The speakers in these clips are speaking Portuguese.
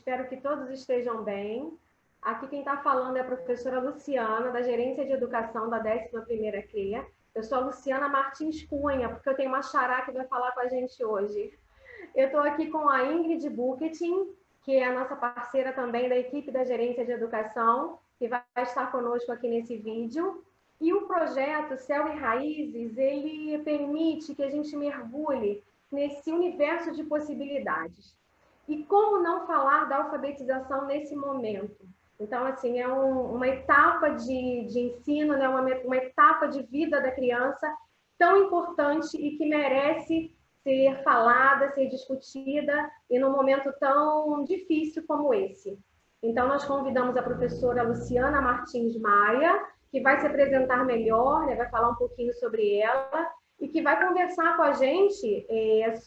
Espero que todos estejam bem. Aqui quem está falando é a professora Luciana, da Gerência de Educação da 11ª CREA. Eu sou a Luciana Martins Cunha, porque eu tenho uma xará que vai falar com a gente hoje. Eu estou aqui com a Ingrid Buchetin, que é a nossa parceira também da equipe da Gerência de Educação, que vai estar conosco aqui nesse vídeo. E o projeto Céu e Raízes, ele permite que a gente mergulhe nesse universo de possibilidades. E como não falar da alfabetização nesse momento? Então, assim, é uma etapa de ensino, né? uma etapa de vida da criança tão importante e que merece ser falada, ser discutida, e num momento tão difícil como esse. Então, nós convidamos a professora Luciana Martins Maia, que vai se apresentar melhor, né? Vai falar um pouquinho sobre ela, e que vai conversar com a gente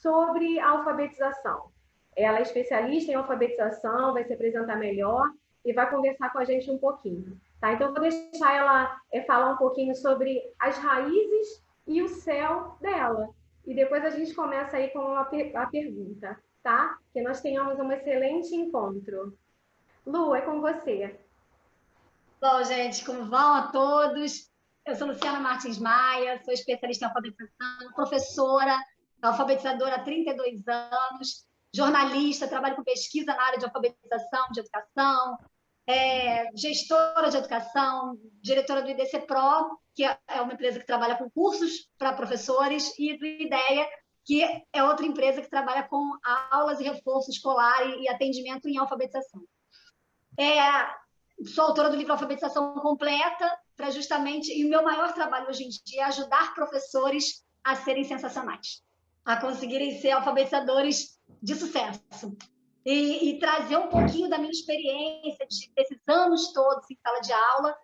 sobre a alfabetização. Ela é especialista em alfabetização, vai se apresentar melhor e vai conversar com a gente um pouquinho. Tá? Então, eu vou deixar ela falar um pouquinho sobre as raízes e o céu dela. E depois a gente começa aí com a pergunta, tá? Que nós tenhamos um excelente encontro. Lu, é com você. Bom, gente, como vão a todos? Eu sou Luciana Martins Maia, sou especialista em alfabetização, professora, alfabetizadora há 32 anos, jornalista, trabalho com pesquisa na área de alfabetização, de educação, gestora de educação, diretora do IDC Pro, que é uma empresa que trabalha com cursos para professores, e do IDEA, que é outra empresa que trabalha com aulas e reforço escolar e atendimento em alfabetização. Sou autora do livro Alfabetização Completa, para justamente, e o meu maior trabalho hoje em dia é ajudar professores a serem sensacionais, a conseguirem ser alfabetizadores de sucesso. E trazer um pouquinho da minha experiência desses anos todos em sala de aula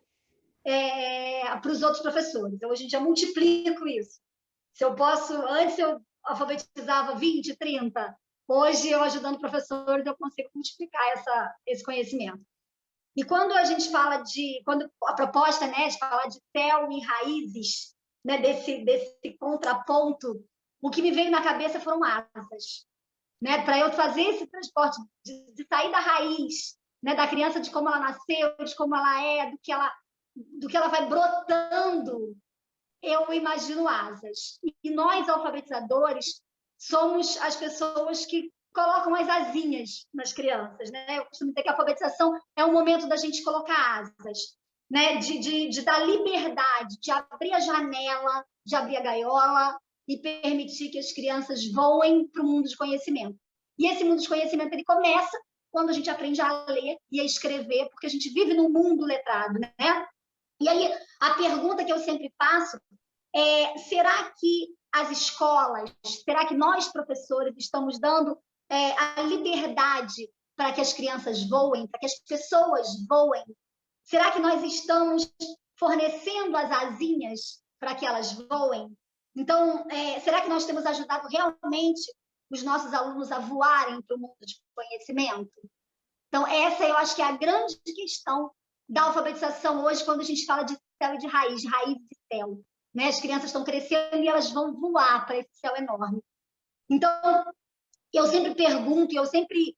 para os outros professores. Eu, hoje em dia, multiplico isso. Se eu posso, antes eu alfabetizava 20, 30, hoje eu ajudando professores, eu consigo multiplicar esse conhecimento. E quando a gente fala quando a proposta, né, de falar de céu e raízes, né, desse contraponto, o que me veio na cabeça foram asas, né, para eu fazer esse transporte de sair da raiz, né, da criança, de como ela nasceu, de como ela é, do que ela vai brotando, eu imagino asas. E nós, alfabetizadores, somos as pessoas que colocam as asinhas nas crianças, né? Eu costumo dizer que a alfabetização é o momento da gente colocar asas, né? De dar liberdade, de abrir a janela, de abrir a gaiola e permitir que as crianças voem para o mundo de conhecimento. E esse mundo de conhecimento, ele começa quando a gente aprende a ler e a escrever, porque a gente vive num mundo letrado, né? E aí, a pergunta que eu sempre faço é: será que as escolas, será que nós, professores, estamos dando a liberdade para que as crianças voem, para que as pessoas voem? Será que nós estamos fornecendo as asinhas para que elas voem? Então, será que nós temos ajudado realmente os nossos alunos a voarem para o mundo de conhecimento? Então, essa eu acho que é a grande questão da alfabetização hoje, quando a gente fala de céu e de raiz e céu. Né? As crianças estão crescendo e elas vão voar para esse céu enorme. Então, eu sempre pergunto, eu sempre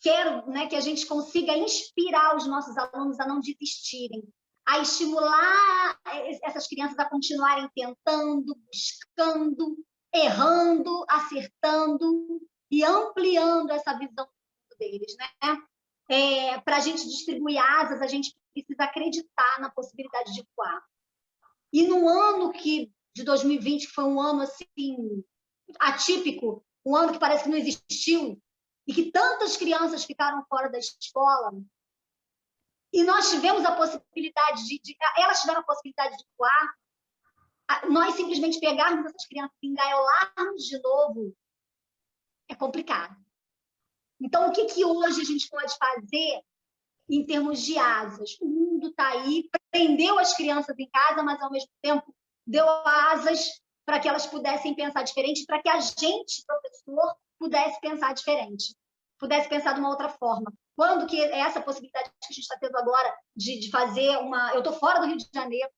quero, né, que a gente consiga inspirar os nossos alunos a não desistirem, a estimular essas crianças a continuarem tentando, buscando, errando, acertando e ampliando essa visão deles, né? Para a gente distribuir asas, a gente precisa acreditar na possibilidade de voar. E no ano de 2020, que foi um ano assim atípico, um ano que parece que não existiu, e que tantas crianças ficaram fora da escola, e nós tivemos a possibilidade elas tiveram a possibilidade de voar, nós simplesmente pegarmos essas crianças e engaiolarmos de novo é complicado. Então, o que hoje a gente pode fazer em termos de asas? O mundo está aí, prendeu as crianças em casa, mas, ao mesmo tempo, deu asas para que elas pudessem pensar diferente, para que a gente, professor, pudesse pensar diferente, pudesse pensar de uma outra forma. Quando que essa possibilidade que a gente está tendo agora de fazer uma... Eu estou fora do Rio de Janeiro,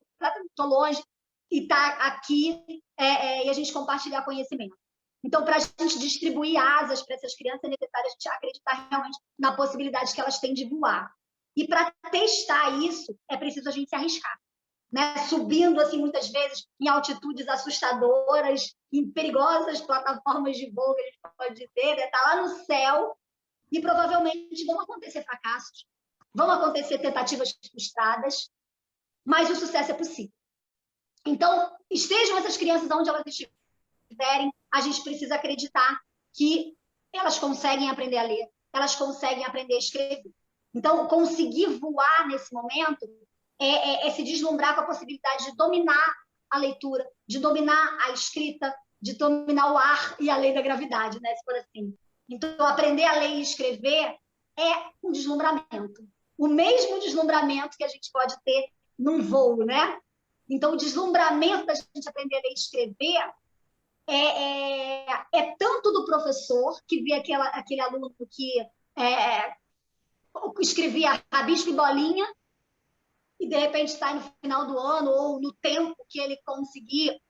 estou longe, e está aqui, e a gente compartilhar conhecimento. Então, para a gente distribuir asas para essas crianças, é necessário a gente acreditar realmente na possibilidade que elas têm de voar. E para testar isso, é preciso a gente se arriscar, né? Subindo, assim, muitas vezes, em altitudes assustadoras, em perigosas plataformas de voo, que a gente pode dizer, né? Tá lá no céu, e provavelmente vão acontecer fracassos, vão acontecer tentativas frustradas, mas o sucesso é possível. Então, estejam essas crianças onde elas estiverem, a gente precisa acreditar que elas conseguem aprender a ler, elas conseguem aprender a escrever. Então, conseguir voar nesse momento é se deslumbrar com a possibilidade de dominar a leitura, de dominar a escrita, de dominar o ar e a lei da gravidade, né? Se for assim. Então, aprender a ler e escrever é um deslumbramento. O mesmo deslumbramento que a gente pode ter num voo, né? Então, o deslumbramento da gente aprender a ler e escrever é tanto do professor, que vê aquele aluno que escrevia rabisco e bolinha, e de repente está no final do ano, ou no tempo que ele conseguir,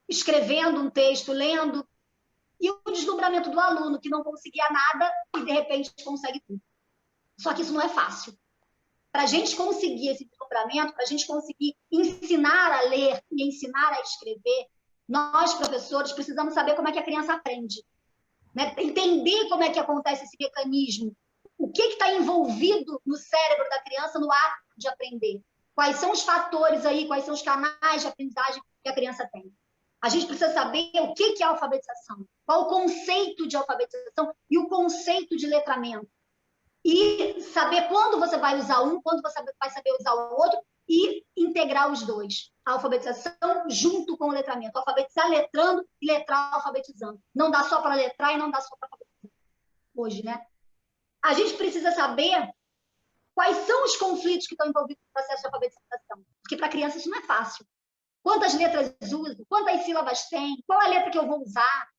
escrevendo um texto, lendo, e o deslumbramento do aluno, que não conseguia nada e de repente consegue tudo. Só que isso não é fácil. Para a gente conseguir esse deslumbramento, para a gente conseguir ensinar a ler e ensinar a escrever, nós, professores, precisamos saber como é que a criança aprende, né? Entender como é que acontece esse mecanismo, o que está envolvido no cérebro da criança no ato de aprender, quais são os fatores aí, quais são os canais de aprendizagem que a criança tem. A gente precisa saber o que é alfabetização, qual o conceito de alfabetização e o conceito de letramento. E saber quando você vai usar um, quando você vai saber usar o outro, e integrar os dois. A alfabetização junto com o letramento. Alfabetizar letrando e letrar alfabetizando. Não dá só para letrar e não dá só para alfabetizar. Hoje, né? A gente precisa saber quais são os conflitos que estão envolvidos no processo de alfabetização. Porque para a criança isso não é fácil. Quantas letras uso? Quantas sílabas tem? Qual a letra que eu vou usar?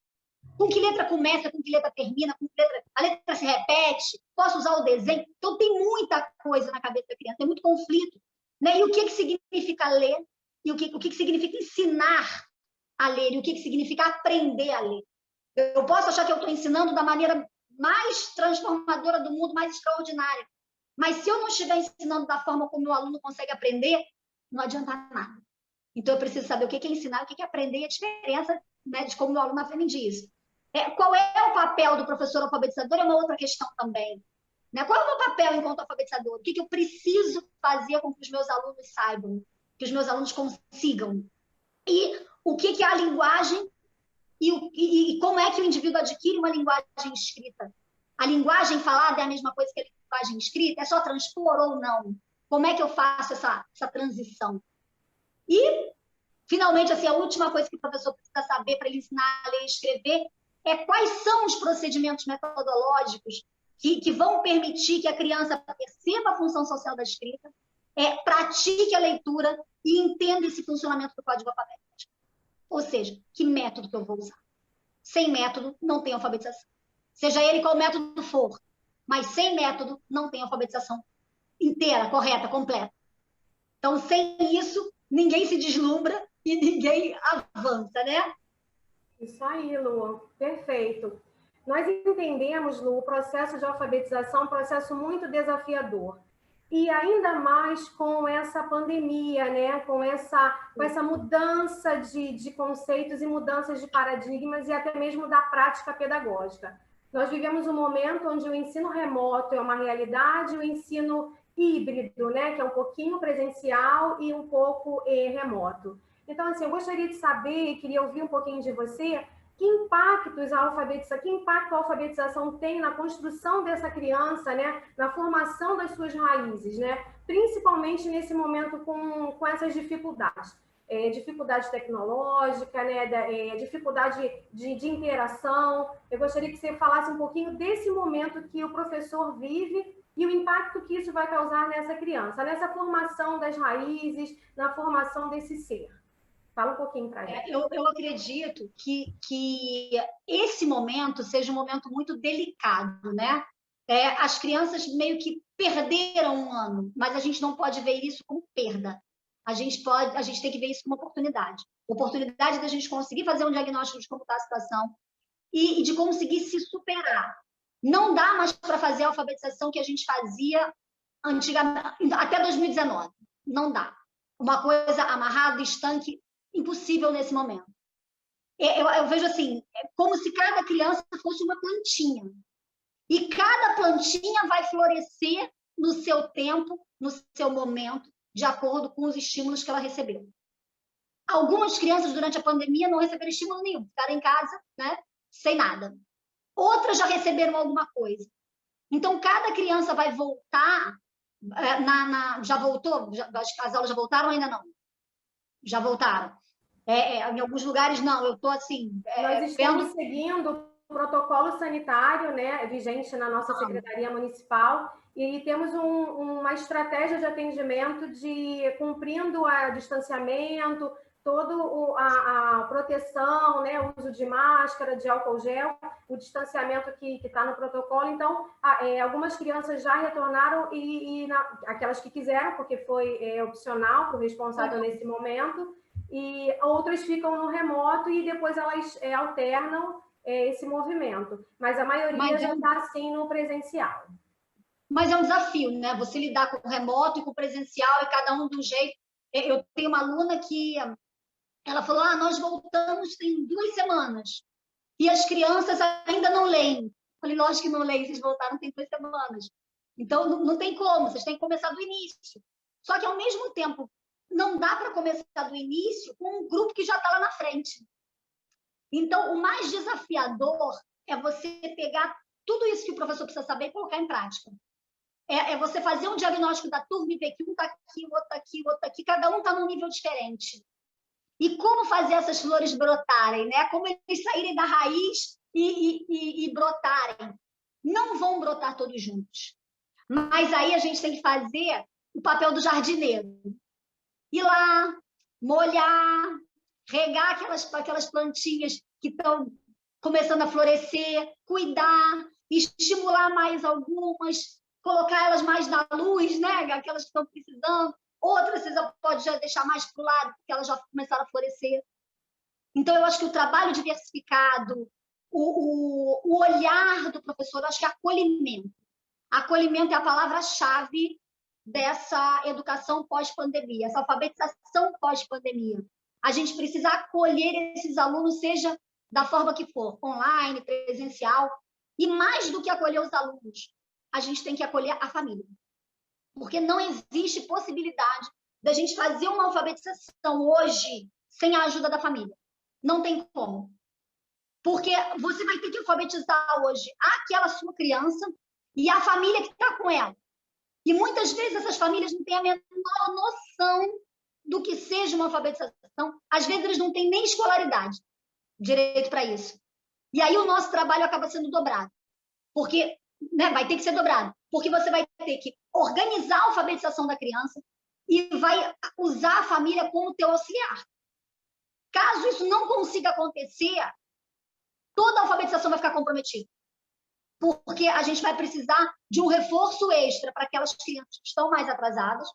Com que letra começa? Com que letra termina? Com que letra... A letra se repete? Posso usar o desenho? Então, tem muita coisa na cabeça da criança, tem muito conflito. Né? E o que significa ler? E o que significa ensinar a ler? E o que significa aprender a ler? Eu posso achar que eu estou ensinando da maneira mais transformadora do mundo, mais extraordinária. Mas se eu não estiver ensinando da forma como o aluno consegue aprender, não adianta nada. Então, eu preciso saber o que é ensinar, o que é aprender e a diferença, né, de como o aluno aprende isso. Qual é o papel do professor alfabetizador é uma outra questão também. Né? Qual é o meu papel enquanto alfabetizador? O que eu preciso fazer com que os meus alunos saibam, que os meus alunos consigam? E o que é a linguagem e como é que o indivíduo adquire uma linguagem escrita? A linguagem falada é a mesma coisa que a linguagem escrita? É só transpor ou não? Como é que eu faço essa transição? E, finalmente, assim, a última coisa que o professor precisa saber para ele ensinar a ler e escrever é quais são os procedimentos metodológicos que vão permitir que a criança perceba a função social da escrita, pratique a leitura e entenda esse funcionamento do código alfabético. Ou seja, que método que eu vou usar? Sem método, não tem alfabetização. Seja ele qual método for, mas sem método, não tem alfabetização inteira, correta, completa. Então, sem isso, ninguém se deslumbra e ninguém avança, né? Isso aí, Lu. Perfeito. Nós entendemos, Lu, o processo de alfabetização é um processo muito desafiador. E ainda mais com essa pandemia, né? com essa mudança de conceitos e mudanças de paradigmas e até mesmo da prática pedagógica. Nós vivemos um momento onde o ensino remoto é uma realidade, o ensino híbrido, né? que é um pouquinho presencial e um pouco remoto. Então, assim, eu gostaria de saber, queria ouvir um pouquinho de você, que impacto a alfabetização tem na construção dessa criança, né? Na formação das suas raízes, né? Principalmente nesse momento com essas dificuldades. Dificuldade tecnológica, né? Dificuldade de interação. Eu gostaria que você falasse um pouquinho desse momento que o professor vive e o impacto que isso vai causar nessa criança, nessa formação das raízes, na formação desse ser. Fala um pouquinho para a gente. Eu acredito que esse momento seja um momento muito delicado, né? As crianças meio que perderam um ano, mas a gente não pode ver isso como perda. A gente tem que ver isso como oportunidade. Oportunidade da gente conseguir fazer um diagnóstico de como está a situação, e de conseguir se superar. Não dá mais para fazer a alfabetização que a gente fazia antigamente, até 2019. Não dá. Uma coisa amarrada, estanque, impossível nesse momento. Eu vejo assim, é como se cada criança fosse uma plantinha. E cada plantinha vai florescer no seu tempo, no seu momento, de acordo com os estímulos que ela recebeu. Algumas crianças, durante a pandemia, não receberam estímulo nenhum, ficaram em casa, né, sem nada. Outras já receberam alguma coisa. Então, cada criança vai voltar... já voltou? As aulas já voltaram ou ainda não? Já voltaram. Em alguns lugares, não. Eu estou assim... Nós estamos seguindo o protocolo sanitário, né, vigente na nossa Secretaria Municipal, e temos uma estratégia de atendimento cumprindo o distanciamento, toda a proteção, né, o uso de máscara, de álcool gel, o distanciamento que está no protocolo. Então, algumas crianças já retornaram, aquelas que quiseram, porque foi opcional para o responsável nesse momento, e outras ficam no remoto e depois elas alternam esse movimento. Mas a maioria já está, assim, no presencial. Mas é um desafio, né? Você lidar com o remoto e com o presencial, e cada um de um jeito. Eu tenho uma aluna que... Ela falou, nós voltamos tem 2 semanas. E as crianças ainda não leem. Eu falei, lógico que não leem, vocês voltaram tem 2 semanas. Então, não tem como, vocês têm que começar do início. Só que, ao mesmo tempo, não dá para começar do início com um grupo que já está lá na frente. Então, o mais desafiador é você pegar tudo isso que o professor precisa saber e colocar em prática. É você fazer um diagnóstico da turma e ver que um está aqui, o outro está aqui, o outro está aqui, cada um está num nível diferente. E como fazer essas flores brotarem, né? Como eles saírem da raiz e brotarem. Não vão brotar todos juntos. Mas aí a gente tem que fazer o papel do jardineiro. Ir lá, molhar, regar aquelas plantinhas que estão começando a florescer, cuidar, estimular mais algumas, colocar elas mais na luz, né? Aquelas que estão precisando. Outras você pode já deixar mais para o lado, porque elas já começaram a florescer. Então, eu acho que o trabalho diversificado, o olhar do professor, eu acho que é acolhimento. Acolhimento é a palavra-chave dessa educação pós-pandemia, essa alfabetização pós-pandemia. A gente precisa acolher esses alunos, seja da forma que for, online, presencial, e mais do que acolher os alunos, a gente tem que acolher a família. Porque não existe possibilidade da gente fazer uma alfabetização hoje sem a ajuda da família. Não tem como. Porque você vai ter que alfabetizar hoje aquela sua criança e a família que está com ela. E muitas vezes essas famílias não têm a menor noção do que seja uma alfabetização. Às vezes eles não têm nem escolaridade, direito para isso. E aí o nosso trabalho acaba sendo dobrado. Porque, né, vai ter que ser dobrado. Porque você vai ter que organizar a alfabetização da criança e vai usar a família como teu auxiliar. Caso isso não consiga acontecer, toda a alfabetização vai ficar comprometida. Porque a gente vai precisar de um reforço extra para aquelas crianças que estão mais atrasadas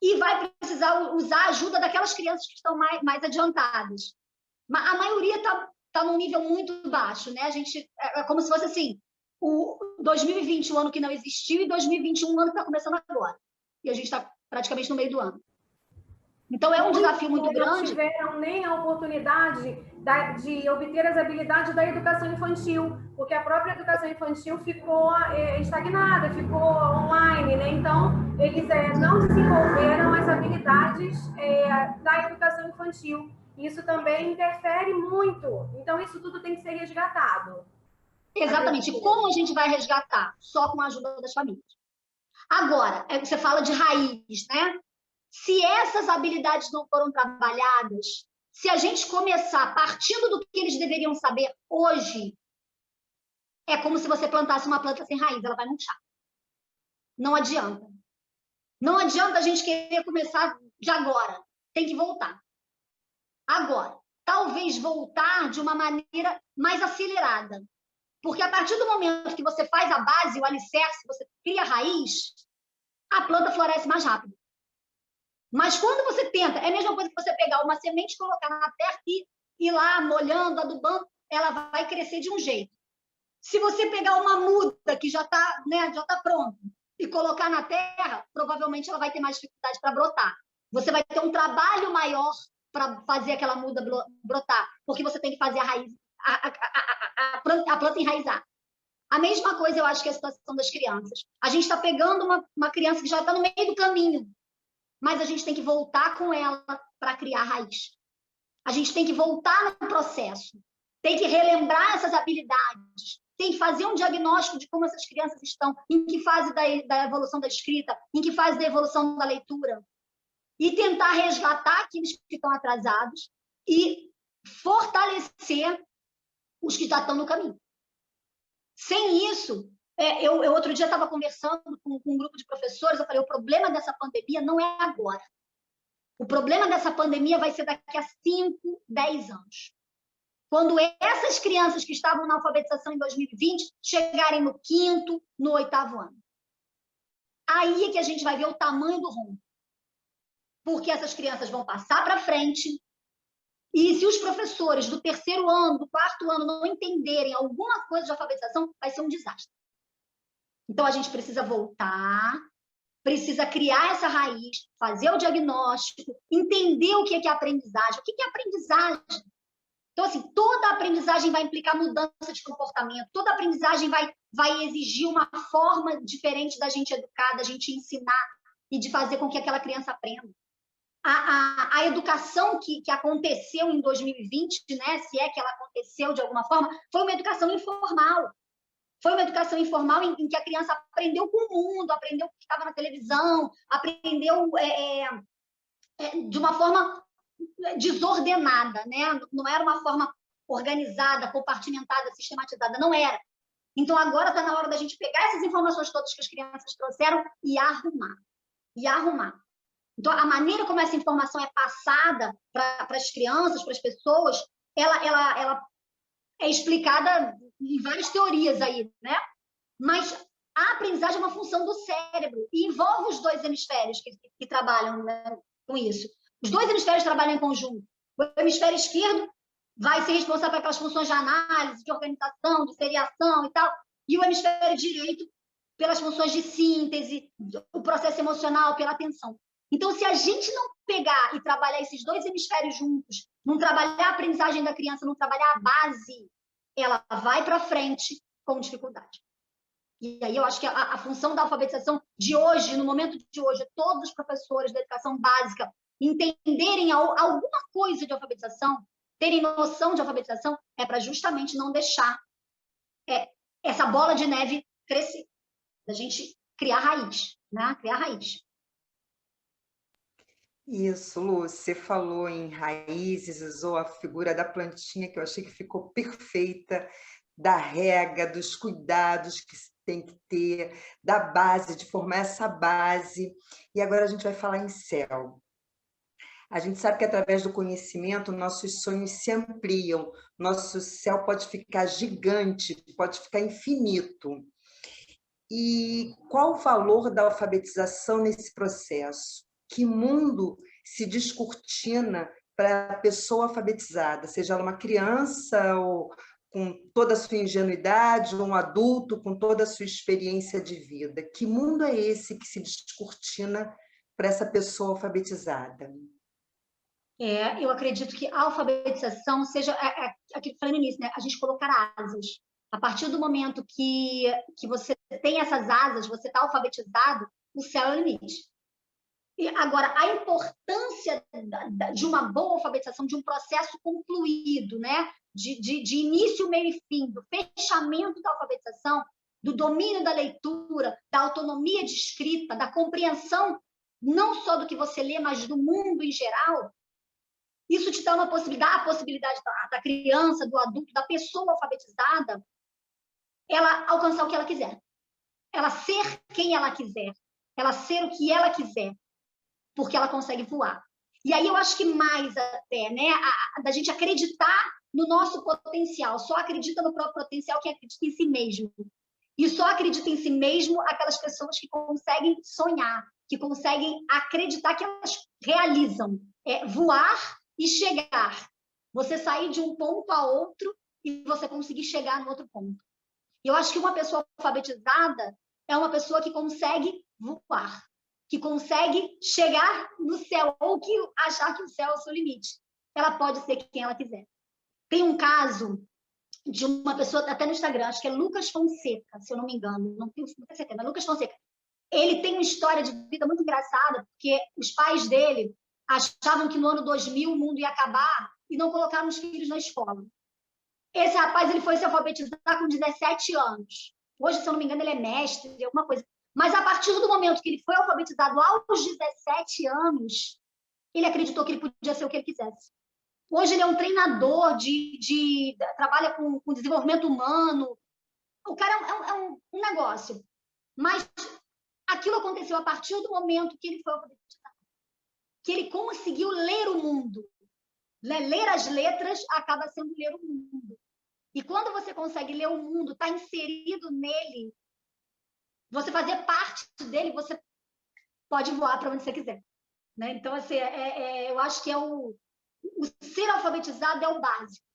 e vai precisar usar a ajuda daquelas crianças que estão mais adiantadas. Mas a maioria está num nível muito baixo, né? A gente, é como se fosse assim, o 2020, o ano que não existiu, e 2021, o ano que está começando agora. E a gente está praticamente no meio do ano. Então, é um desafio muito grande. Não tiveram nem a oportunidade de obter as habilidades da educação infantil, porque a própria educação infantil ficou estagnada, ficou online, né? Então, eles não desenvolveram as habilidades da educação infantil. Isso também interfere muito. Então, isso tudo tem que ser resgatado. Exatamente. Como a gente vai resgatar? Só com a ajuda das famílias. Agora, você fala de raiz, né? Se essas habilidades não foram trabalhadas, se a gente começar partindo do que eles deveriam saber hoje, é como se você plantasse uma planta sem raiz, ela vai murchar. Não adianta. Não adianta a gente querer começar de agora. Tem que voltar. Agora, talvez voltar de uma maneira mais acelerada. Porque a partir do momento que você faz a base, o alicerce, você cria a raiz, a planta floresce mais rápido. Mas quando você tenta, é a mesma coisa que você pegar uma semente, colocar na terra e ir lá molhando, adubando, ela vai crescer de um jeito. Se você pegar uma muda que já está, né, já tá pronta e colocar na terra, provavelmente ela vai ter mais dificuldade para brotar. Você vai ter um trabalho maior para fazer aquela muda brotar, porque você tem que fazer a raiz, a planta enraizar. A mesma coisa eu acho que é a situação das crianças. A gente está pegando uma criança que já está no meio do caminho, mas a gente tem que voltar com ela para criar raiz. A gente tem que voltar no processo, tem que relembrar essas habilidades, tem que fazer um diagnóstico de como essas crianças estão, em que fase da evolução da escrita, em que fase da evolução da leitura, e tentar resgatar aqueles que estão atrasados e fortalecer os que já estão no caminho. Sem isso, eu outro dia estava conversando com um grupo de professores, eu falei, o problema dessa pandemia não é agora. O problema dessa pandemia vai ser daqui a 5, 10 anos. Quando essas crianças que estavam na alfabetização em 2020 chegarem no 5º, no 8º ano. Aí é que a gente vai ver o tamanho do rombo. Porque essas crianças vão passar para frente, e se os professores do 3º ano, do 4º ano não entenderem alguma coisa de alfabetização, vai ser um desastre. Então, a gente precisa voltar, precisa criar essa raiz, fazer o diagnóstico, entender o que é aprendizagem. O que é aprendizagem? Então, assim, toda aprendizagem vai implicar mudança de comportamento, toda aprendizagem vai exigir uma forma diferente da gente educar, da gente ensinar e de fazer com que aquela criança aprenda. A educação que aconteceu em 2020, né, se é que ela aconteceu de alguma forma, foi uma educação informal. Foi uma educação informal em que a criança aprendeu com o mundo, aprendeu o que estava na televisão, aprendeu de uma forma desordenada, né? Não era uma forma organizada, compartimentada, sistematizada, não era. Então, agora está na hora da gente pegar essas informações todas que as crianças trouxeram e arrumar. Então, a maneira como essa informação é passada para as crianças, para as pessoas, ela é explicada em várias teorias aí, né? Mas a aprendizagem é uma função do cérebro e envolve os dois hemisférios que trabalham, né, com isso. Os dois hemisférios trabalham em conjunto. O hemisfério esquerdo vai ser responsável por aquelas funções de análise, de organização, de seriação e tal, e o hemisfério direito pelas funções de síntese, o processo emocional, pela atenção. Então, se a gente não pegar e trabalhar esses dois hemisférios juntos, não trabalhar a aprendizagem da criança, não trabalhar a base, ela vai para frente com dificuldade. E aí eu acho que a função da alfabetização de hoje, no momento de hoje, todos os professores da educação básica entenderem alguma coisa de alfabetização, terem noção de alfabetização, é para justamente não deixar essa bola de neve crescer, da gente criar raiz, né? Criar raiz. Isso, Lu, você falou em raízes, usou a figura da plantinha, que eu achei que ficou perfeita, da rega, dos cuidados que tem que ter, da base, de formar essa base. E agora a gente vai falar em céu. A gente sabe que através do conhecimento nossos sonhos se ampliam, nosso céu pode ficar gigante, pode ficar infinito. E qual o valor da alfabetização nesse processo? Que mundo se descortina para a pessoa alfabetizada, seja ela uma criança ou com toda a sua ingenuidade, ou um adulto com toda a sua experiência de vida? Que mundo é esse que se descortina para essa pessoa alfabetizada? Eu acredito que a alfabetização seja aquilo que eu falei no início, né? A gente colocar asas. A partir do momento que você tem essas asas, você está alfabetizado, o céu é o limite. E agora, a importância de uma boa alfabetização, de um processo concluído, né? De início, meio e fim, do fechamento da alfabetização, do domínio da leitura, da autonomia de escrita, da compreensão não só do que você lê, mas do mundo em geral, isso te dá a possibilidade da criança, do adulto, da pessoa alfabetizada, ela alcançar o que ela quiser. Ela ser quem ela quiser. Ela ser o que ela quiser. Porque ela consegue voar. E aí eu acho que mais até, né, da gente acreditar no nosso potencial. Só acredita no próprio potencial quem acredita em si mesmo. E só acredita em si mesmo aquelas pessoas que conseguem sonhar, que conseguem acreditar que elas realizam. Voar e chegar. Você sair de um ponto a outro e você conseguir chegar no outro ponto. E eu acho que uma pessoa alfabetizada é uma pessoa que consegue voar, que consegue chegar no céu, ou que achar que o céu é o seu limite. Ela pode ser quem ela quiser. Tem um caso de uma pessoa, até no Instagram, acho que é Lucas Fonseca, se eu não me engano, não tenho certeza, mas Lucas Fonseca. Ele tem uma história de vida muito engraçada, porque os pais dele achavam que no ano 2000 o mundo ia acabar e não colocaram os filhos na escola. Esse rapaz ele foi se alfabetizar com 17 anos. Hoje, se eu não me engano, ele é mestre, alguma coisa. Mas a partir do momento que ele foi alfabetizado aos 17 anos, ele acreditou que ele podia ser o que ele quisesse. Hoje ele é um treinador trabalha com desenvolvimento humano. O cara é um negócio. Mas aquilo aconteceu a partir do momento que ele foi alfabetizado. Que ele conseguiu ler o mundo. Ler as letras acaba sendo ler o mundo. E quando você consegue ler o mundo, está inserido nele, você fazer parte dele, você pode voar para onde você quiser. Né? Então, assim, eu acho que o ser alfabetizado é o básico.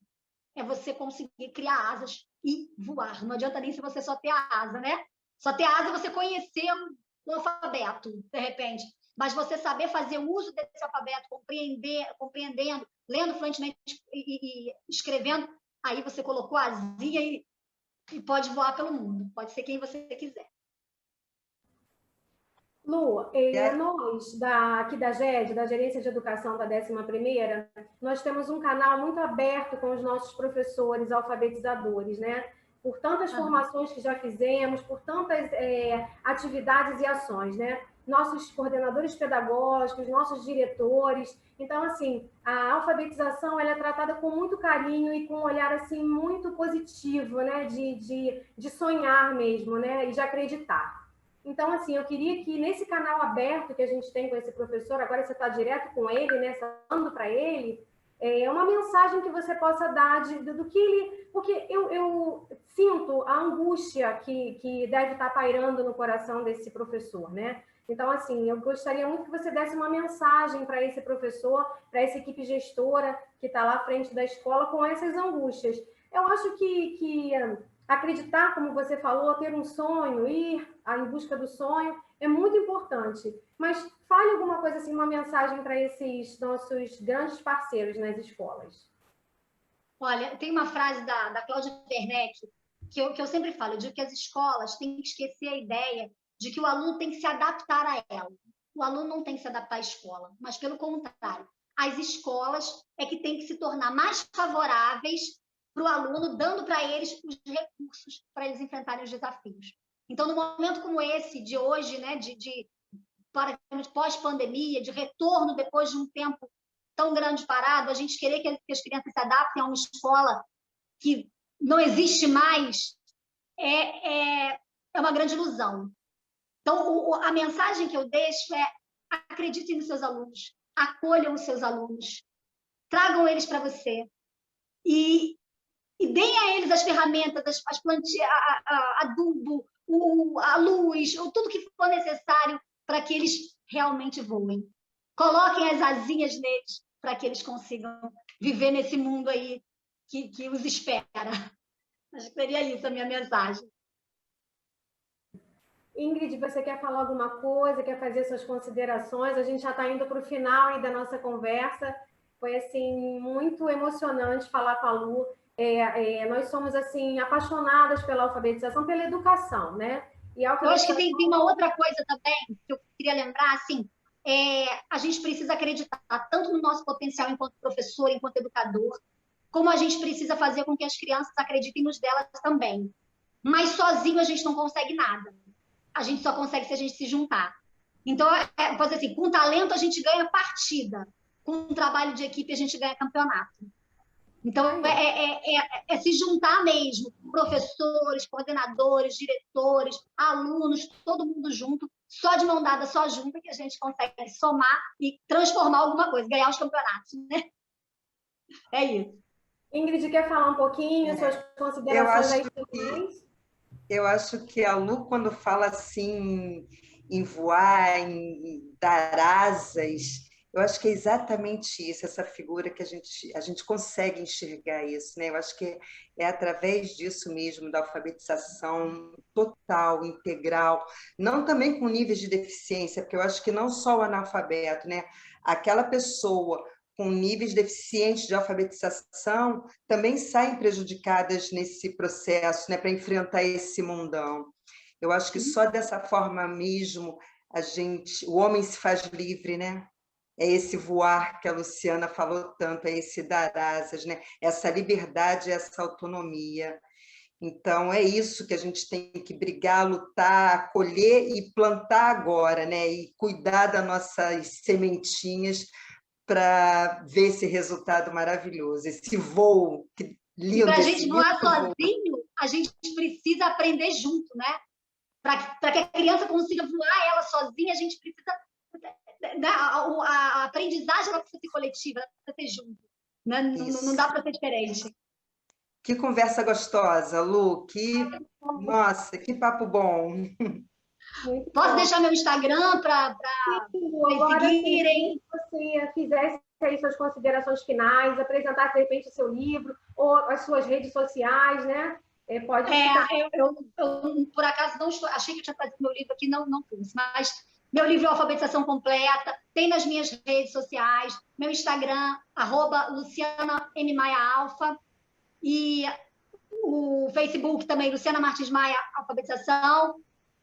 É você conseguir criar asas e voar. Não adianta nem se você só ter a asa, né? Só ter a asa você conhecer o alfabeto, de repente. Mas você saber fazer uso desse alfabeto, compreendendo, lendo fluentemente e escrevendo, aí você colocou a asinha e pode voar pelo mundo. Pode ser quem você quiser. Lu, nós aqui da GED, da Gerência de Educação da 11ª, nós temos um canal muito aberto com os nossos professores alfabetizadores, né? Por tantas formações que já fizemos, por tantas atividades e ações, né? Nossos coordenadores pedagógicos, nossos diretores. Então, assim, a alfabetização ela é tratada com muito carinho e com um olhar assim muito positivo, né? De sonhar mesmo, né? E de acreditar. Então, assim, eu queria que nesse canal aberto que a gente tem com esse professor, agora você está direto com ele, né, falando para ele, uma mensagem que você possa dar do que ele... Porque eu sinto a angústia que deve estar pairando no coração desse professor, né? Então, assim, eu gostaria muito que você desse uma mensagem para esse professor, para essa equipe gestora que está lá à frente da escola com essas angústias. Eu acho que acreditar, como você falou, ter um sonho, ir em busca do sonho, é muito importante. Mas fale alguma coisa, assim, uma mensagem para esses nossos grandes parceiros nas escolas. Olha, tem uma frase da Cláudia Werneck que eu sempre falo, eu digo que as escolas têm que esquecer a ideia de que o aluno tem que se adaptar a ela. O aluno não tem que se adaptar à escola, mas pelo contrário, as escolas é que têm que se tornar mais favoráveis para o aluno, dando para eles os recursos para eles enfrentarem os desafios. Então, no momento como esse de hoje, né, de pós-pandemia, de retorno depois de um tempo tão grande parado, a gente querer que as crianças se adaptem a uma escola que não existe mais é uma grande ilusão. Então, a mensagem que eu deixo é: acreditem nos seus alunos, acolham os seus alunos, tragam eles para você e deem a eles as ferramentas, as plantinhas, adubo, a luz, tudo que for necessário para que eles realmente voem. Coloquem as asinhas neles para que eles consigam viver nesse mundo aí que os espera. Acho que seria isso a minha mensagem. Ingrid, você quer falar alguma coisa? Quer fazer suas considerações? A gente já está indo para o final aí da nossa conversa. Foi, assim, muito emocionante falar com a Lu. Nós somos, assim, apaixonadas pela alfabetização, pela educação, né? E a alfabetização... Eu acho que tem uma outra coisa também que eu queria lembrar, assim, a gente precisa acreditar tanto no nosso potencial enquanto professor, enquanto educador, como a gente precisa fazer com que as crianças acreditem nos delas também. Mas sozinho a gente não consegue nada. A gente só consegue se a gente se juntar. Então, pode dizer assim, com talento a gente ganha partida, com um trabalho de equipe a gente ganha campeonato. Então, é se juntar mesmo, professores, coordenadores, diretores, alunos, todo mundo junto, só de mão dada, só junto, que a gente consegue somar e transformar alguma coisa, ganhar os campeonatos, né? É isso. Ingrid, quer falar um pouquinho, suas considerações aí também? Eu acho que a Lu, quando fala assim em voar, em dar asas, Eu acho que é exatamente isso, essa figura que a gente consegue enxergar isso, né? Eu acho que é através disso mesmo, da alfabetização total, integral, não também com níveis de deficiência, porque eu acho que não só o analfabeto, né? Aquela pessoa com níveis deficientes de alfabetização também saem prejudicadas nesse processo, né? Para enfrentar esse mundão. Eu acho que só dessa forma mesmo o homem se faz livre, né? É esse voar que a Luciana falou tanto, é esse dar asas, né? Essa liberdade, essa autonomia. Então, é isso que a gente tem que brigar, lutar, colher e plantar agora, né? E cuidar das nossas sementinhas para ver esse resultado maravilhoso, esse voo E para lindo, a esse gente lindo voar voo. sozinho, a gente precisa aprender junto, né? Para que a criança consiga voar ela sozinha, a gente precisa. A aprendizagem ela precisa ser coletiva, ela precisa ser junto. Né? Não dá para ser diferente. Que conversa gostosa, Lu. Nossa, que papo bom. Muito Posso bom. deixar meu Instagram para vocês seguirem? Se você fizesse aí suas considerações finais, apresentasse de repente o seu livro ou as suas redes sociais, né? Pode ficar. Eu, por acaso, não estou. Achei que eu tinha trazido meu livro aqui, não trouxe. Mas meu livro é Alfabetização Completa, tem nas minhas redes sociais, meu Instagram, @LucianaMMaiaAlfa, e o Facebook também, Luciana Martins Maia Alfabetização.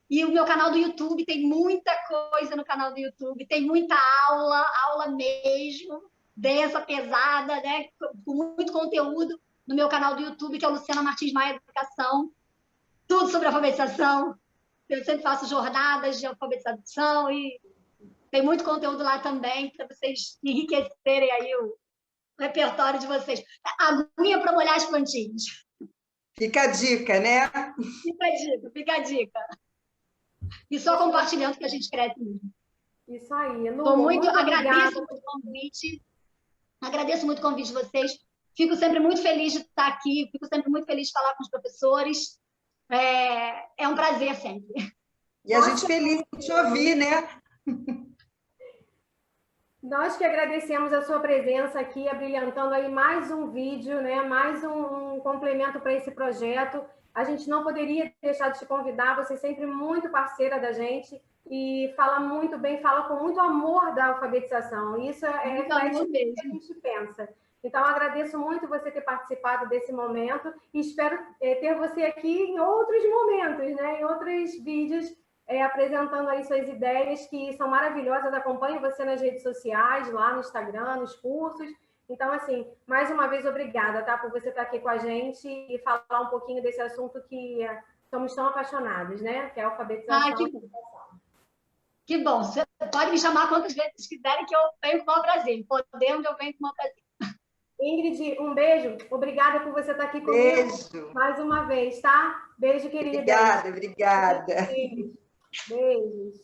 E o meu canal do YouTube, tem muita coisa no canal do YouTube, tem muita aula mesmo, densa, pesada, né? Com muito conteúdo no meu canal do YouTube, que é o Luciana Martins Maia Educação. Tudo sobre alfabetização. Eu sempre faço jornadas de alfabetização e tem muito conteúdo lá também para vocês enriquecerem aí o repertório de vocês. Aguinha para molhar as plantinhas. Fica a dica, né? Fica a dica. E só compartilhando que a gente cresce mesmo. Isso aí, Lu. Agradeço muito o convite. Agradeço muito o convite de vocês. Fico sempre muito feliz de estar aqui, fico sempre muito feliz de falar com os professores. É um prazer sempre. E a gente feliz de te ouvir, né? Nós que agradecemos a sua presença aqui, abrilhantando aí mais um vídeo, né? Mais um complemento para esse projeto. A gente não poderia deixar de te convidar, você é sempre muito parceira da gente e fala muito bem, fala com muito amor da alfabetização. Isso reflete o que a gente pensa. Então, agradeço muito você ter participado desse momento e espero ter você aqui em outros momentos, né? Em outros vídeos, apresentando aí suas ideias, que são maravilhosas. Acompanho você nas redes sociais, lá no Instagram, nos cursos. Então, assim, mais uma vez, obrigada, tá? Por você estar aqui com a gente e falar um pouquinho desse assunto que somos tão apaixonados, né? Que é a alfabetização. Que bom. Você pode me chamar quantas vezes quiserem, que eu venho com o maior prazer. Podendo, eu venho com o maior prazer. Ingrid, um beijo. Obrigada por você estar aqui comigo. Beijo. Mais uma vez, tá? Beijo, querida. Obrigada. Beijos.